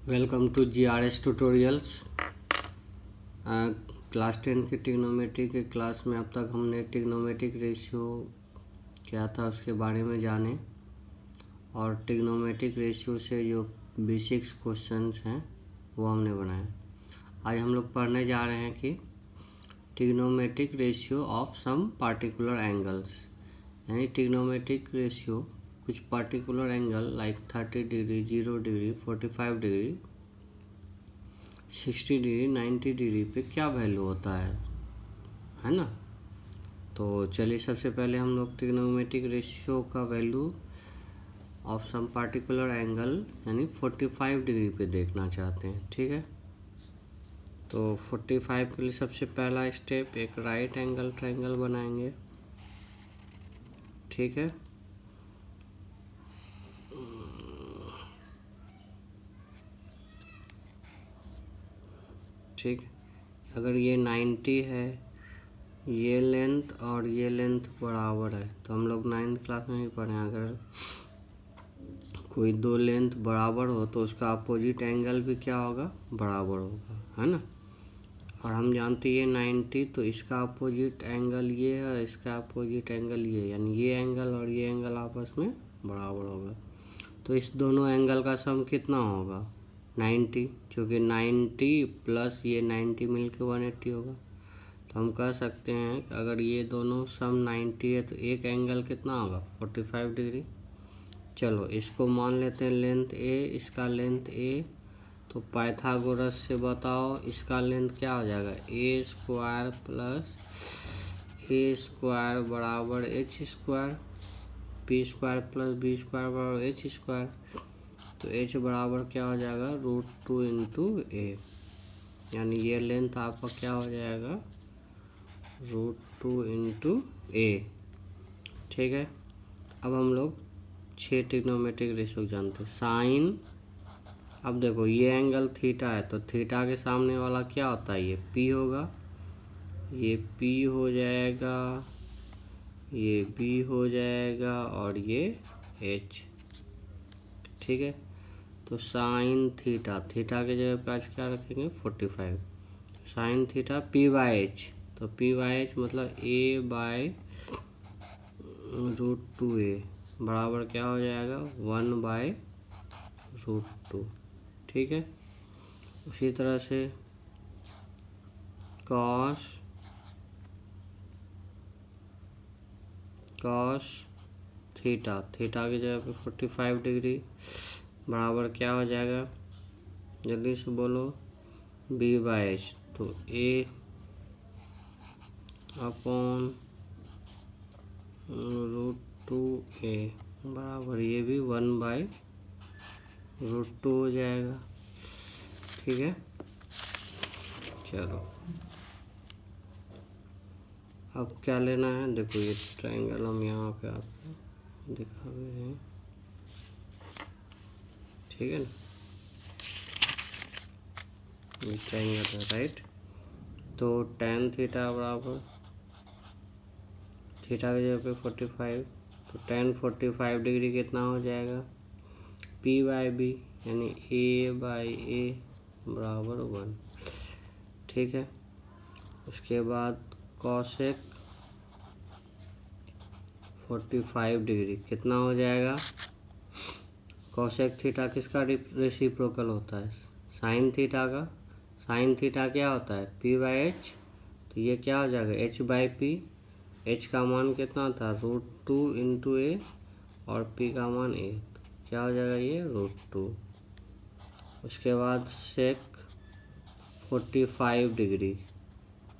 Welcome to GRS tutorials. Class 10 की trigonometry के class में अब तक हमने ट्रिग्नोमेट्रिक रेशियो क्या था उसके बारे में जाने और ट्रिग्नोमेट्रिक रेशियो से जो बेसिक्स क्वेश्चंस हैं वो हमने बनाए। आज हम लोग पढ़ने जा रहे हैं कि trigonometric ratio of some particular angles, यानी ट्रिग्नोमेट्रिक रेशियो कुछ particular angle like 30 degree, 0 degree, 45 degree, 60 degree, 90 degree पे क्या वैल्यू होता है ना। तो चलिए सबसे पहले हम लोग ट्रिग्नोमेट्रिक रेशियो का value of some particular angle यानी 45 डिग्री पे देखना चाहते हैं। ठीक है, तो 45 के लिए सबसे पहला स्टेप एक राइट एंगल ट्रायंगल बनाएंगे। ठीक है, ठीक। अगर ये 90 है, ये लेंथ और ये लेंथ बराबर है, तो हम लोग 9th क्लास में ही पढ़े अगर कोई दो लेंथ बराबर हो तो उसका अपोजिट एंगल भी क्या होगा, बराबर होगा, है ना। और हम जानते हैं 90, तो इसका अपोजिट एंगल ये है, इसका अपोजिट एंगल ये, यानी ये एंगल और ये एंगल आपस में बराबर होगा। तो इस दोनों एंगल का सम कितना होगा, 90, क्योंकि 90 प्लस ये 90 मिल के 180 होगा। तो हम कह सकते हैं कि अगर ये दोनों सम 90 है तो एक एंगल कितना होगा, 45 डिग्री। चलो इसको मान लेते हैं लेंथ ए, इसका लेंथ ए। तो पाइथागोरस से बताओ इसका लेंथ क्या हो जाएगा, a square plus a square बराबर h square, p square plus b square बराबर एच स्क्वायर। तो एच बराबर क्या हो जाएगा, √2 इंटू ए, यानी ये लेंथ आपका क्या हो जाएगा, √2 इंटू ए। ठीक है, अब हम लोग 6 ट्रिग्नोमेट्रिक रेशियो जानते हैं। साइन, अब देखो ये एंगल थीटा है तो थीटा के सामने वाला क्या होता है, ये पी होगा, ये पी हो जाएगा, ये बी हो जाएगा और ये एच। ठीक है, तो साइन थीटा, थीटा के जगह पे आज क्या रखेंगे 45, sine theta P by h. तो पी बाई एच मतलब ए बाई √2a बराबर क्या हो जाएगा 1/√2। ठीक है, उसी तरह से कॉस थीटा, थीटा की जगह पे 45 डिग्री बराबर क्या हो जाएगा, जल्दी से बोलो, बी बाई एच। तो ए अपॉन √2a बराबर ये भी 1/√2 हो जाएगा। ठीक है, चलो अब क्या लेना है, देखो ये ट्रायंगल हम यहाँ पे आपको दिखा रहे हैं। ठीक है ना, ये ट्रायंगल है राइट। तो tan थीटा बराबर थीटा की जगह पे 45, तो tan 45 डिग्री कितना हो जाएगा, P बाई बी, यानी A बाई ए बराबर 1। ठीक है, उसके बाद कॉसेक 45 डिग्री कितना हो जाएगा, कॉसेक थीटा किसका रेसिप्रोकल होता है, साइन थीटा का। साइन थीटा क्या होता है, पी बाई एच, तो ये क्या हो जाएगा एच बाई पी। एच का मान कितना था, √2 इंटू ए और पी का मान ए, तो क्या हो जाएगा ये √2। उसके बाद सेक 45 डिग्री,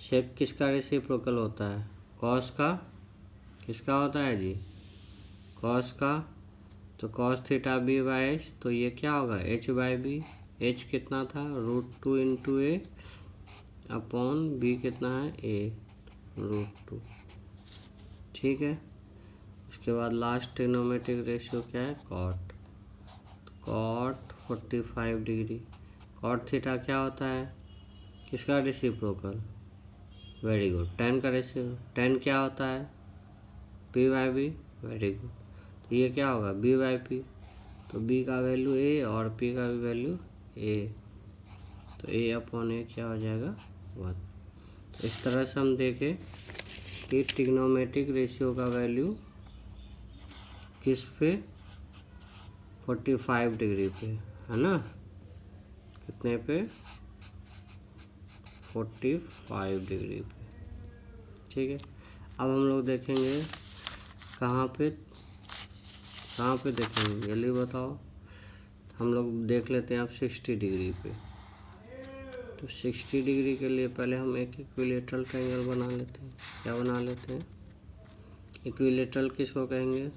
सेक किसका रेसिप्रोकल होता है, कॉस का। किसका होता है जी, कॉस का। तो cos theta b by h, तो ये क्या होगा एच बाई बी। एच कितना था, √2 इंटू ए अपॉन बी कितना है ए, √2। ठीक है, उसके बाद लास्ट ट्रिग्नोमेट्रिक रेशियो क्या है, कॉट। कॉट 45 डिग्री, कॉट थीटा क्या होता है, किसका रेसिप्रोकल, वेरी गुड, tan का रेशियो। tan क्या होता है, p by b, very good. तो ये क्या होगा बी बाई पी, तो बी का वैल्यू ए और पी का भी वैल्यू ए, तो ए अपॉन ए क्या हो जाएगा 1। तो इस तरह से हम देखें कि ट्रिग्नोमेट्रिक रेशियो का वैल्यू किस पे 45 डिग्री पे है ना, कितने पे 45 डिग्री पे। ठीक है, अब हम लोग देखेंगे कहाँ पे देखेंगे, जल्दी बताओ। हम लोग देख लेते हैं अब 60 डिग्री पे। तो 60 डिग्री के लिए पहले हम एक इक्विलेटरल ट्रायंगल बना लेते हैं। क्या बना लेते हैं? इक्विलेटरल किसको कहेंगे?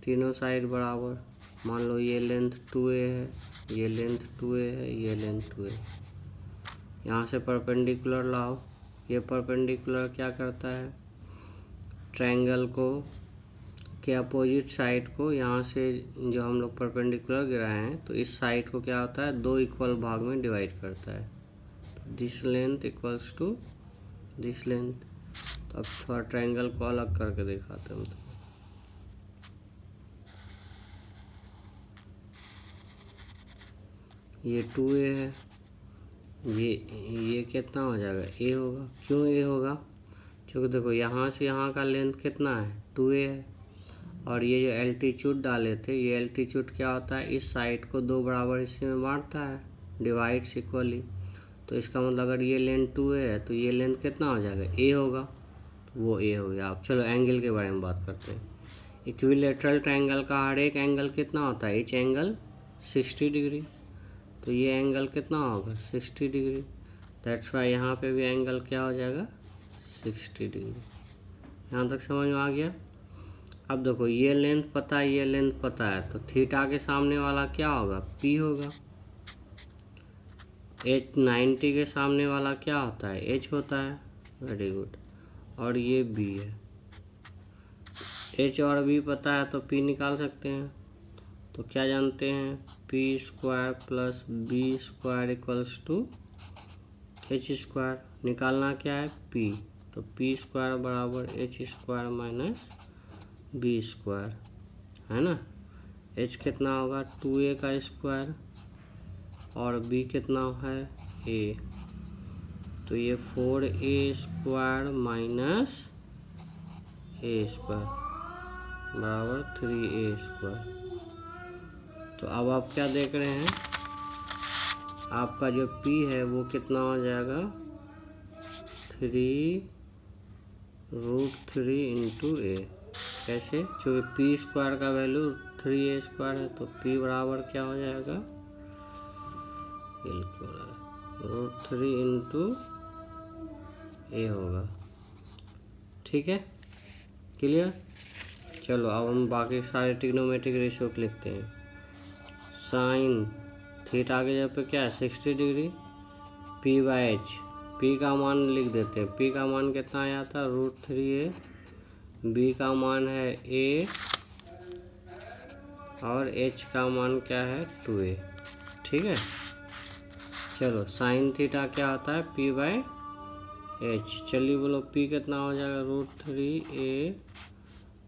तीनों साइड बराबर। मान लो ये लेंथ 2a है, ये लेंथ 2a है, ये लेंथ 2a। यहाँ से परपेंडिकुलर लाओ। ये परपेंडिकुलर क्या करता है? ट्रायंगल को के अपोजिट साइड को, यहाँ से जो हम लोग परपेंडिकुलर गिराए हैं, तो इस साइड को क्या होता है, 2 इक्वल भाग में डिवाइड करता है। तो this length equals to this length. तो अब थोड़ा ट्रायंगल को अलग करके दिखाते हैं। ये 2a है, ये कितना हो जाएगा? a होगा। क्यों a होगा? क्योंकि देखो यहाँ से यहाँ का लेंथ कितना है? 2a है। और ये जो एल्टीट्यूड डाले थे, ये एल्टीट्यूड क्या होता है? इस साइड को 2 बराबर हिस्से में बांटता है, डिवाइड्स इक्वली। तो इसका मतलब अगर ये लेंथ 2a है तो ये लेंथ कितना हो जाएगा? a होगा। तो वो a हो गया। अब चलो एंगल के बारे में बात करते हैं। इक्विलेटरल ट्रायंगल का हर एक एंगल कितना होता है? each angle 60 degree. तो ये एंगल कितना होगा? 60 डिग्री। दैट्स वाई यहाँ पे भी एंगल क्या हो जाएगा? 60 डिग्री। यहाँ तक समझ में आ गया? अब देखो ये लेंथ पता है, ये लेंथ पता है, तो थीटा के सामने वाला क्या होगा? P होगा। H 90 के सामने वाला क्या होता है? H होता है। Very good. और ये B है। H और B पता है तो P निकाल सकते हैं। तो क्या जानते हैं? P square plus B square equals to H square. निकालना क्या है? P। तो P स्क्वायर बराबर H square minus B square, है ना। H कितना होगा? 2a का स्क्वायर, और B कितना है? a। तो ये 4a square minus a square बराबर 3a स्क्वायर। तो अब आप क्या देख रहे हैं? आपका जो P है वो कितना हो जाएगा? 3√3 इंटू a। कैसे? क्योंकि P स्क्वायर का वैल्यू 3a स्क्वायर है, तो P बराबर क्या हो जाएगा? √3 इंटू a होगा। ठीक है, क्लियर? चलो अब हम बाकी सारे ट्रिग्नोमेट्रिक रेशियो लिखते हैं। साइन थीटा के जगह पे क्या है? 60 डिग्री। P/H, P का मान लिख देते हैं। P का मान कितना आया था? √3a। B का मान है a, और H का मान क्या है? 2a। ठीक है, चलो साइन थीटा क्या होता है? P/H। चलिए बोलो P कितना हो जाएगा? √3a।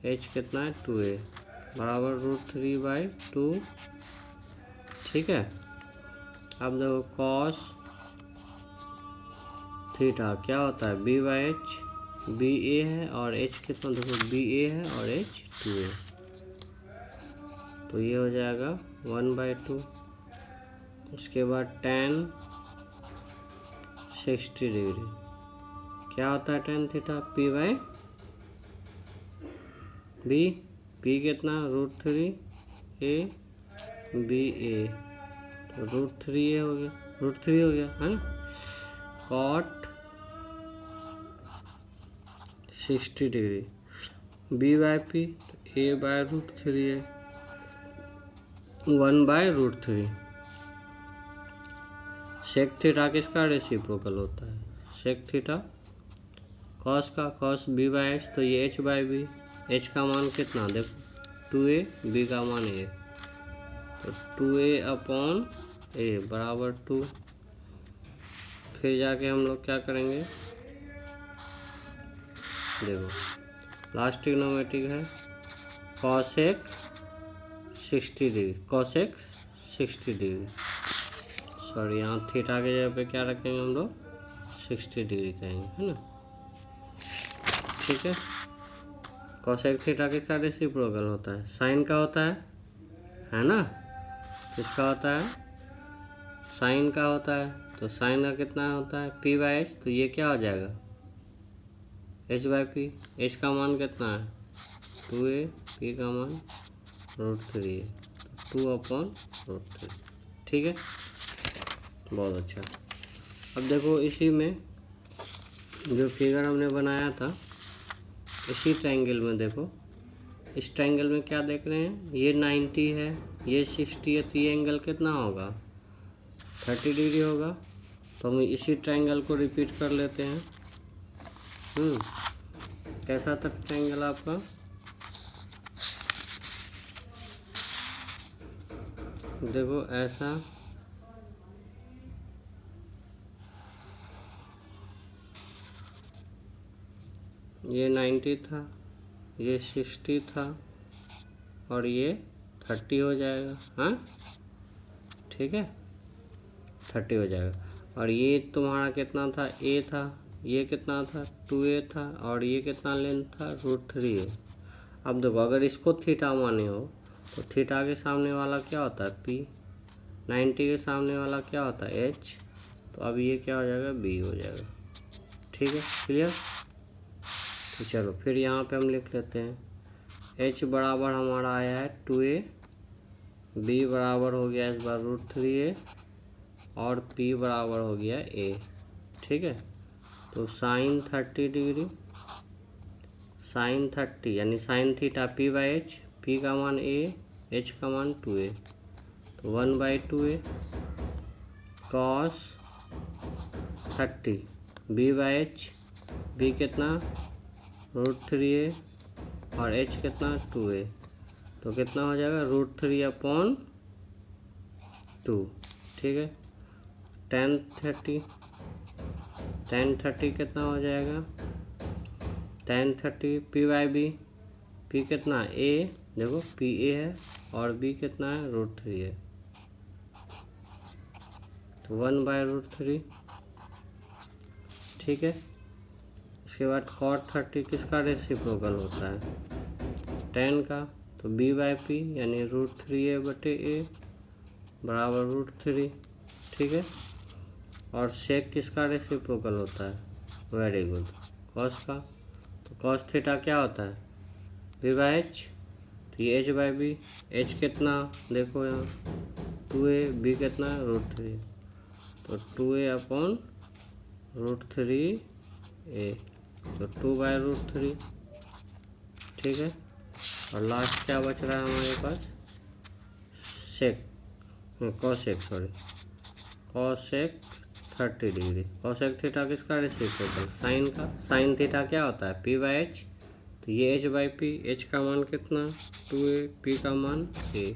H कितना है? 2a बराबर √3/2। ठीक है, अब देखो कॉस थीटा क्या होता है? B/H। B a है और H कितना? देखो B a है और H 2a। तो ये हो जाएगा 1/2। उसके बाद tan 60 डिग्री क्या होता है? tan theta P/B। P कितना? √3a BA। तो √3a हो गया, √3 हो गया, है ना। cot 60 डिग्री B/P, तो a/√3a 1/√3। सेक थीटा किसका रेसिप्रोकल होता है? सेक थीटा कॉस का, कॉस B/H, तो ये H/B। H का मान कितना? देखो 2a, B का मान a, तो 2a अपॉन a बराबर 2। फिर जाके हम लोग क्या करेंगे? देखो लास्ट ट्रिग्नोमेट्रिक है cosec 60 degree, cosec 60 degree. Sorry यहाँ थीटा के जगह पे क्या रखेंगे हम लोग 60 डिग्री कहेंगे, है ना। ठीक है, कोसेक थीटा किसका रेसिप्रोकल होता है? साइन का होता है ना। किसका होता है? साइन का होता है। तो साइन का कितना होता है? P by h. तो ये क्या हो जाएगा? H by P. एच का मान कितना है? 2a, पी का मान √3 है, तो 2/√3। ठीक है, बहुत अच्छा। अब देखो इसी में जो फिगर हमने बनाया था, इसी ट्रायंगल में देखो, इस ट्रायंगल में क्या देख रहे हैं? ये 90 है, ये 60 है, तो ये एंगल कितना होगा? 30 डिग्री होगा। तो हम इसी ट्रायंगल को रिपीट कर लेते हैं। कैसा था ट्रायंगल आपका? देखो ऐसा, ये 90 था, ये 60 था, और ये 30 हो जाएगा। हाँ ठीक है, 30 हो जाएगा। और ये तुम्हारा कितना था? ए था। ये कितना था? 2a था। और ये कितना लेंथ था? √3 है। अब देखो, अगर इसको थीटा माने हो तो थीटा के सामने वाला क्या होता है? p। 90 के सामने वाला क्या होता है? h। तो अब ये क्या हो जाएगा? b हो जाएगा। ठीक है, क्लियर। तो चलो फिर यहाँ पे हम लिख लेते हैं। h बराबर हमारा आया है 2a, b बराबर हो गया इस बार √3a, और p बराबर हो गया a। ठीक है, तो साइन 30 डिग्री, साइन 30 यानी sine theta p by H. p का मान a, h का मान 2a, तो 1/2a cos 30 b by H. b कितना? √3a, और h कितना? 2a, तो कितना हो जाएगा? √3/2। ठीक है, tan 30 कितना हो जाएगा? tan 30 p by b. p कितना? a, देखो p a है, और b कितना है? √3 है, तो 1/√3। ठीक है, इसके बाद cot 30 किसका रेसिप्रोकल होता है? tan का। तो b बाई पी यानी √3a/a बराबर √3। ठीक है, और सेक किसका रेसिप्रोकल होता है? वेरी गुड, कॉस का। तो कॉस थीटा क्या होता है? v by h. तो ये h बाई बी। h कितना? देखो यहाँ 2a, b कितना? √3, तो 2a/√3a, तो 2/√3। ठीक है, और लास्ट क्या बच रहा है हमारे पास? Sec, cosec, sorry cosec 30 degree. Cosec theta किसका रेसिप्रोकल? साइन का। साइन थीटा क्या होता है? p by h. तो ये h बाई पी, h का मान कितना? 2a, p का मान a,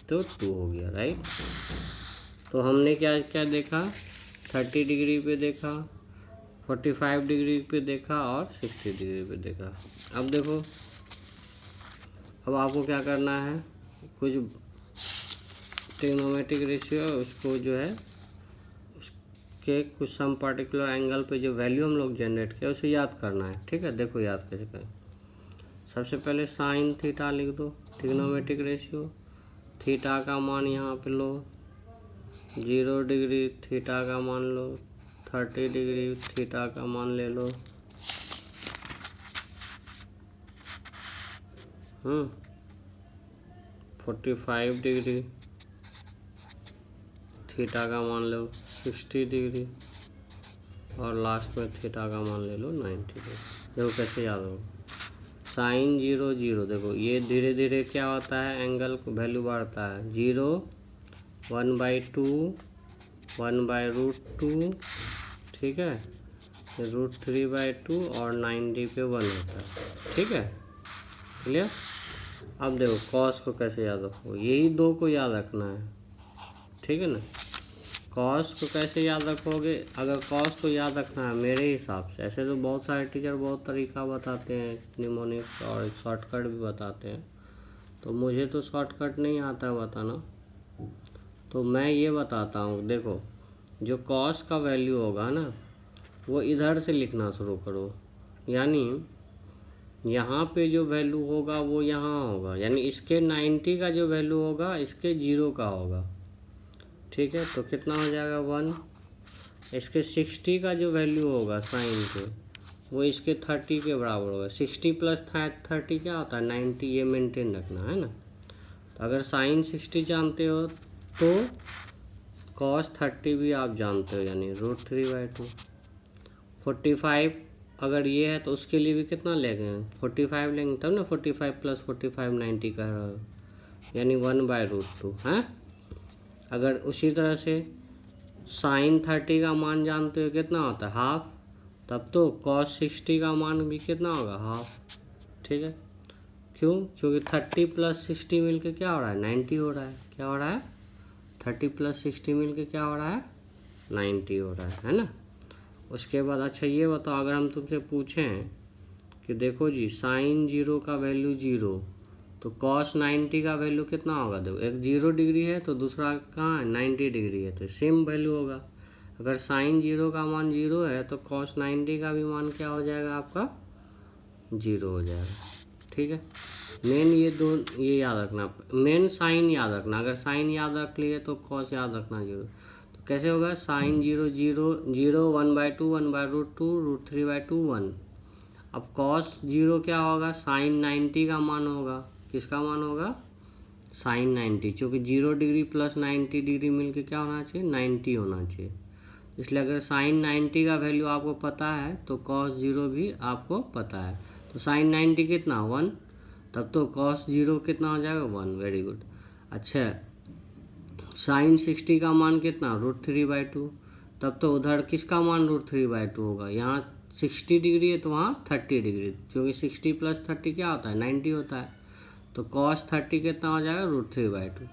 तो 2 हो गया, राइट। तो हमने क्या क्या देखा? 30 डिग्री पे देखा, 45 डिग्री पे देखा, और 60 डिग्री पे देखा। अब देखो, अब आपको क्या करना है? कुछ ट्रिग्नोमेट्रिक रेशियो है, उसको जो है उसके कुछ सम पर्टिकुलर एंगल पे जो वैल्यू हम लोग जनरेट किया उसे याद करना है। ठीक है, देखो याद कैसे करें। सबसे पहले साइन थीटा लिख दो, ट्रिग्नोमेट्रिक रेशियो। थीटा का मान यहाँ पे लो 0 डिग्री, थीटा का मान लो 30 डिग्री, थीटा का मान ले लो 45 डिग्री, थीटा का मान लो 60 डिग्री, और लास्ट में थीटा का मान ले लो 90 डिग्री। देखो कैसे याद हो। साइन 0 0, देखो ये धीरे धीरे क्या होता है? एंगल को वैल्यू बढ़ता है। 0, 1/2, 1/√2, ठीक है, √3/2, और 90 पे 1 होता है। ठीक है, क्लियर। अब देखो कॉस को कैसे याद रखो? यही दो को याद रखना है। ठीक है ना। कॉस को कैसे याद रखोगे? अगर कॉस को याद रखना है मेरे हिसाब से, ऐसे तो बहुत सारे टीचर बहुत तरीका बताते हैं, निमोनिक्स और एक शॉर्टकट भी बताते हैं, तो मुझे तो शॉर्टकट नहीं आता है बताना। तो मैं ये बताता हूँ, देखो जो कॉस का वैल्यू होगा ना वो इधर से लिखना शुरू करो, यानी यहाँ पे जो वैल्यू होगा वो यहाँ होगा, यानी इसके 90 का जो वैल्यू होगा इसके 0 का होगा। ठीक है, तो कितना हो जाएगा 1। इसके 60 का जो वैल्यू होगा साइन के वो इसके 30 के बराबर होगा। 60 प्लस 30 क्या होता है 90, ये मेंटेन रखना है ना। तो अगर साइन 60 जानते हो तो कॉस 30 भी आप जानते हो, यानी √3/2। 45 अगर ये है तो उसके लिए भी कितना लेंगे 45 लेंगे, तब ना 45 प्लस 45 90 का रहा, यानी 1/√2 है। अगर उसी तरह से साइन 30 का मान जानते हो कितना होता है हाफ, तब तो कॉस 60 का मान भी कितना होगा हाफ। ठीक है, क्यों? क्योंकि 30 प्लस 60 मिल के क्या हो रहा है 90 हो रहा है। क्या हो रहा है 30 प्लस 60 मिल के क्या हो रहा है 90 हो रहा है ना। उसके बाद अच्छा ये बताओ, अगर हम तुमसे पूछें कि देखो जी साइन 0 का वैल्यू 0 तो कॉस 90 का वैल्यू कितना होगा। देखो एक 0 डिग्री है तो दूसरा कहाँ है 90 डिग्री है, तो सेम वैल्यू होगा। अगर साइन 0 का मान 0 है तो कॉस 90 का भी मान क्या हो जाएगा आपका 0 हो जाएगा। ठीक है, मेन ये याद रखना, मेन साइन याद रखना। अगर साइन याद रख लिए तो कॉस याद रखना 0। तो कैसे होगा साइन 0 0 0 1/2 1/√2 √3/2 1। अब कॉस 0 क्या होगा साइन 90 का मान होगा। किसका मान होगा साइन 90, क्योंकि 0 डिग्री प्लस 90 डिग्री मिलके क्या होना चाहिए 90 होना चाहिए। इसलिए अगर साइन 90 का वैल्यू आपको पता है तो कॉस 0 भी आपको पता है। तो साइन 90 कितना 1, तब तो कॉस 0 कितना हो जाएगा 1। Very good. अच्छा साइन 60 का मान कितना √3/2, तब तो उधर किसका मान √3/2 होगा। यहाँ 60 डिग्री है तो वहाँ 30 डिग्री, क्योंकि 60 प्लस 30 क्या होता है 90 होता है। तो कॉस 30 कितना हो जाएगा √3/2।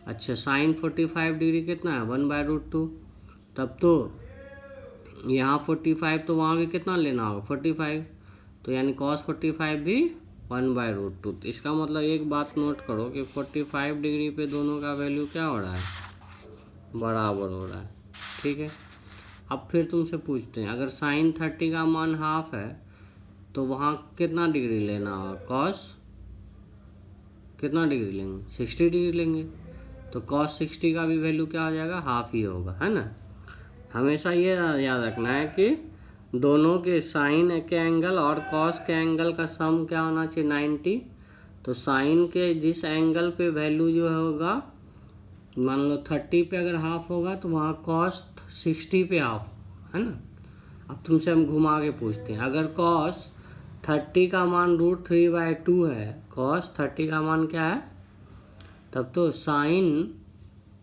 अच्छा साइन 45 डिग्री कितना है 1/√2, तब तो यहाँ 45 तो वहाँ भी कितना लेना होगा 45, तो यानी कॉस 45 भी 1/√2। तो इसका मतलब एक बात नोट करो कि 45 डिग्री पे दोनों का वैल्यू क्या हो रहा है बराबर हो रहा है। ठीक है, अब फिर तुमसे पूछते हैं अगर साइन 30 का मान हाफ है तो वहाँ कितना डिग्री लेना होगा कॉस कितना डिग्री लेंगे 60 डिग्री लेंगे, तो कॉस 60 का भी वैल्यू क्या हो जाएगा हाफ ही होगा, है ना। हमेशा ये याद रखना है कि दोनों के साइन के एंगल और कॉस के एंगल का सम क्या होना चाहिए 90। तो साइन के जिस एंगल पे वैल्यू जो होगा मान लो 30 पे अगर हाफ होगा तो वहाँ कॉस 60 पे हाफ है ना। अब तुमसे हम घुमा के पूछते हैं अगर कॉस 30 का मान √3/2 है, कॉस 30 का मान क्या है, तब तो साइन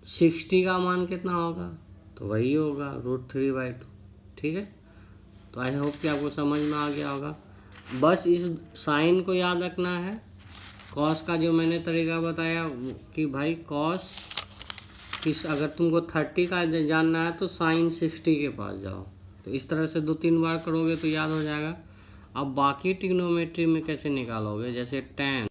60 का मान कितना होगा तो वही होगा √3/2। ठीक है, तो आई होप कि आपको समझ में आ गया होगा। बस इस साइन को याद रखना है। कॉस का जो मैंने तरीका बताया कि भाई कॉस किस अगर तुमको 30 का जानना है तो साइन 60 के पास जाओ। तो इस तरह से 2-3 बार करोगे तो याद हो जाएगा। अब बाकी ट्रिग्नोमेट्री में कैसे निकालोगे, जैसे tan